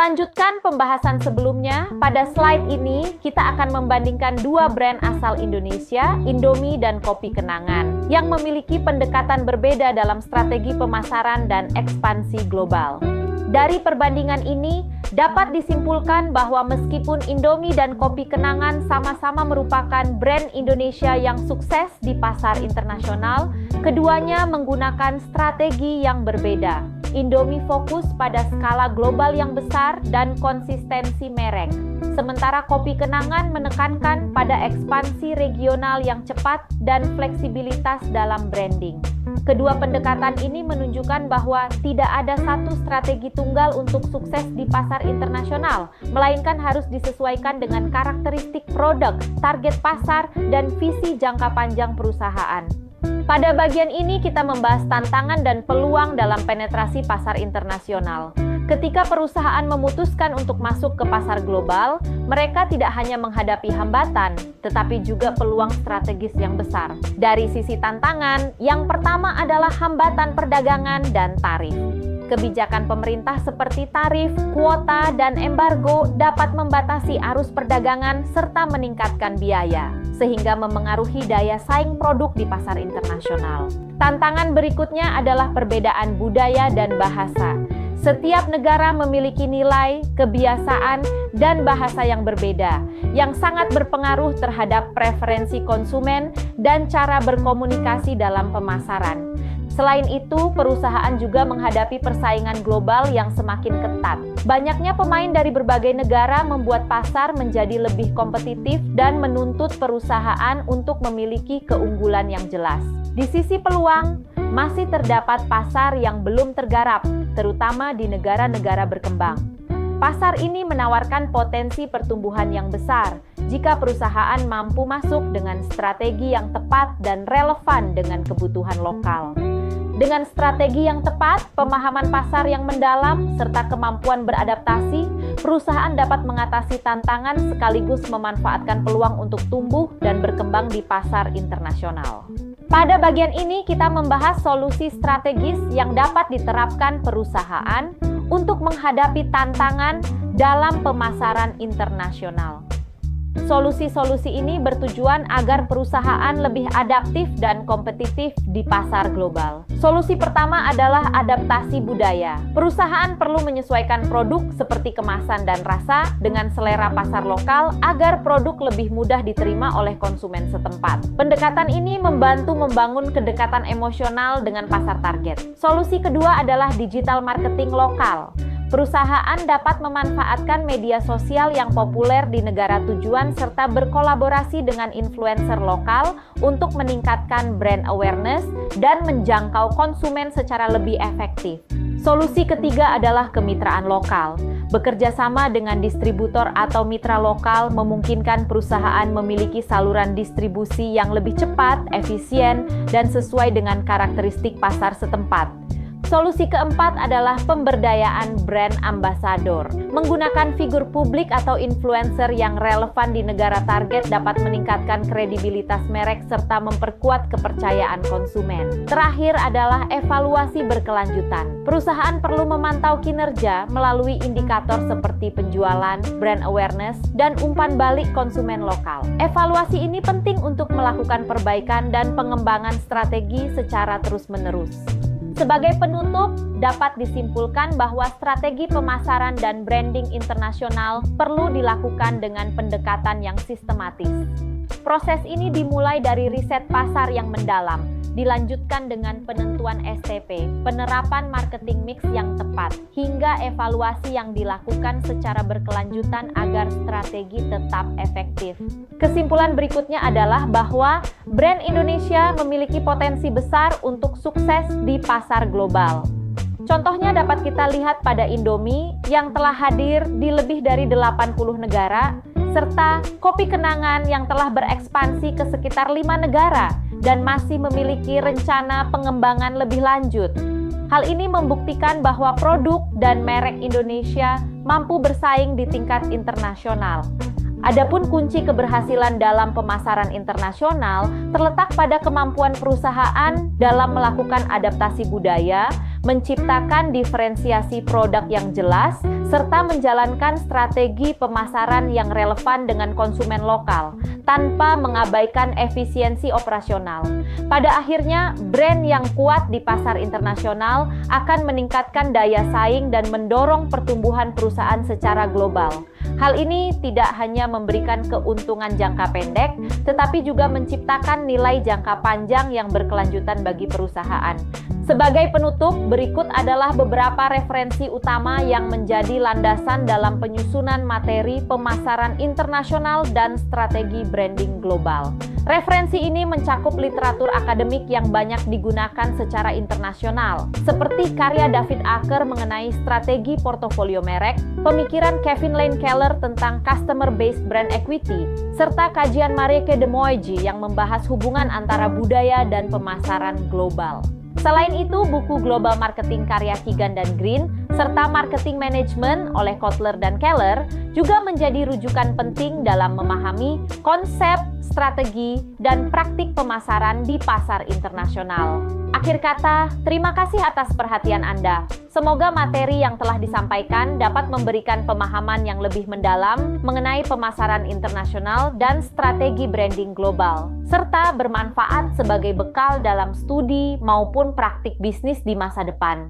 Melanjutkan pembahasan sebelumnya, pada slide ini kita akan membandingkan dua brand asal Indonesia, Indomie dan Kopi Kenangan, yang memiliki pendekatan berbeda dalam strategi pemasaran dan ekspansi global. Dari perbandingan ini, dapat disimpulkan bahwa meskipun Indomie dan Kopi Kenangan sama-sama merupakan brand Indonesia yang sukses di pasar internasional, keduanya menggunakan strategi yang berbeda. Indomie fokus pada skala global yang besar dan konsistensi merek, sementara Kopi Kenangan menekankan pada ekspansi regional yang cepat dan fleksibilitas dalam branding. Kedua pendekatan ini menunjukkan bahwa tidak ada satu strategi tunggal untuk sukses di pasar internasional, melainkan harus disesuaikan dengan karakteristik produk, target pasar, dan visi jangka panjang perusahaan. Pada bagian ini kita membahas tantangan dan peluang dalam penetrasi pasar internasional. Ketika perusahaan memutuskan untuk masuk ke pasar global, mereka tidak hanya menghadapi hambatan, tetapi juga peluang strategis yang besar. Dari sisi tantangan, yang pertama adalah hambatan perdagangan dan tarif. Kebijakan pemerintah seperti tarif, kuota, dan embargo dapat membatasi arus perdagangan serta meningkatkan biaya, sehingga memengaruhi daya saing produk di pasar internasional. Tantangan berikutnya adalah perbedaan budaya dan bahasa. Setiap negara memiliki nilai, kebiasaan, dan bahasa yang berbeda, yang sangat berpengaruh terhadap preferensi konsumen dan cara berkomunikasi dalam pemasaran. Selain itu, perusahaan juga menghadapi persaingan global yang semakin ketat. Banyaknya pemain dari berbagai negara membuat pasar menjadi lebih kompetitif dan menuntut perusahaan untuk memiliki keunggulan yang jelas. Di sisi peluang, masih terdapat pasar yang belum tergarap, terutama di negara-negara berkembang. Pasar ini menawarkan potensi pertumbuhan yang besar jika perusahaan mampu masuk dengan strategi yang tepat dan relevan dengan kebutuhan lokal. Dengan strategi yang tepat, pemahaman pasar yang mendalam, serta kemampuan beradaptasi, perusahaan dapat mengatasi tantangan sekaligus memanfaatkan peluang untuk tumbuh dan berkembang di pasar internasional. Pada bagian ini kita membahas solusi strategis yang dapat diterapkan perusahaan untuk menghadapi tantangan dalam pemasaran internasional. Solusi-solusi ini bertujuan agar perusahaan lebih adaptif dan kompetitif di pasar global. Solusi pertama adalah adaptasi budaya. Perusahaan perlu menyesuaikan produk seperti kemasan dan rasa dengan selera pasar lokal agar produk lebih mudah diterima oleh konsumen setempat. Pendekatan ini membantu membangun kedekatan emosional dengan pasar target. Solusi kedua adalah digital marketing lokal. Perusahaan dapat memanfaatkan media sosial yang populer di negara tujuan serta berkolaborasi dengan influencer lokal untuk meningkatkan brand awareness dan menjangkau konsumen secara lebih efektif. Solusi ketiga adalah kemitraan lokal. Bekerja sama dengan distributor atau mitra lokal memungkinkan perusahaan memiliki saluran distribusi yang lebih cepat, efisien, dan sesuai dengan karakteristik pasar setempat. Solusi keempat adalah pemberdayaan brand ambassador. Menggunakan figur publik atau influencer yang relevan di negara target dapat meningkatkan kredibilitas merek serta memperkuat kepercayaan konsumen. Terakhir adalah evaluasi berkelanjutan. Perusahaan perlu memantau kinerja melalui indikator seperti penjualan, brand awareness, dan umpan balik konsumen lokal. Evaluasi ini penting untuk melakukan perbaikan dan pengembangan strategi secara terus-menerus. Sebagai penutup, dapat disimpulkan bahwa strategi pemasaran dan branding internasional perlu dilakukan dengan pendekatan yang sistematis. Proses ini dimulai dari riset pasar yang mendalam, dilanjutkan dengan penentuan STP, penerapan marketing mix yang tepat, hingga evaluasi yang dilakukan secara berkelanjutan agar strategi tetap efektif. Kesimpulan berikutnya adalah bahwa brand Indonesia memiliki potensi besar untuk sukses di pasar global. Contohnya dapat kita lihat pada Indomie yang telah hadir di lebih dari 80 negara, serta Kopi Kenangan yang telah berekspansi ke sekitar 5 negara dan masih memiliki rencana pengembangan lebih lanjut. Hal ini membuktikan bahwa produk dan merek Indonesia mampu bersaing di tingkat internasional. Adapun kunci keberhasilan dalam pemasaran internasional terletak pada kemampuan perusahaan dalam melakukan adaptasi budaya, menciptakan diferensiasi produk yang jelas, serta menjalankan strategi pemasaran yang relevan dengan konsumen lokal, tanpa mengabaikan efisiensi operasional. Pada akhirnya, brand yang kuat di pasar internasional akan meningkatkan daya saing dan mendorong pertumbuhan perusahaan secara global. Hal ini tidak hanya memberikan keuntungan jangka pendek, tetapi juga menciptakan nilai jangka panjang yang berkelanjutan bagi perusahaan. Sebagai penutup, berikut adalah beberapa referensi utama yang menjadi landasan dalam penyusunan materi pemasaran internasional dan strategi branding global. Referensi ini mencakup literatur akademik yang banyak digunakan secara internasional, seperti karya David Acker mengenai strategi portofolio merek, pemikiran Kevin Lane Keller tentang customer-based brand equity, serta kajian Marieke de Moiji yang membahas hubungan antara budaya dan pemasaran global. Selain itu, buku Global Marketing karya Keegan dan Green, serta Marketing Management oleh Kotler dan Keller juga menjadi rujukan penting dalam memahami konsep, strategi, dan praktik pemasaran di pasar internasional. Akhir kata, terima kasih atas perhatian Anda. Semoga materi yang telah disampaikan dapat memberikan pemahaman yang lebih mendalam mengenai pemasaran internasional dan strategi branding global, serta bermanfaat sebagai bekal dalam studi maupun praktik bisnis di masa depan.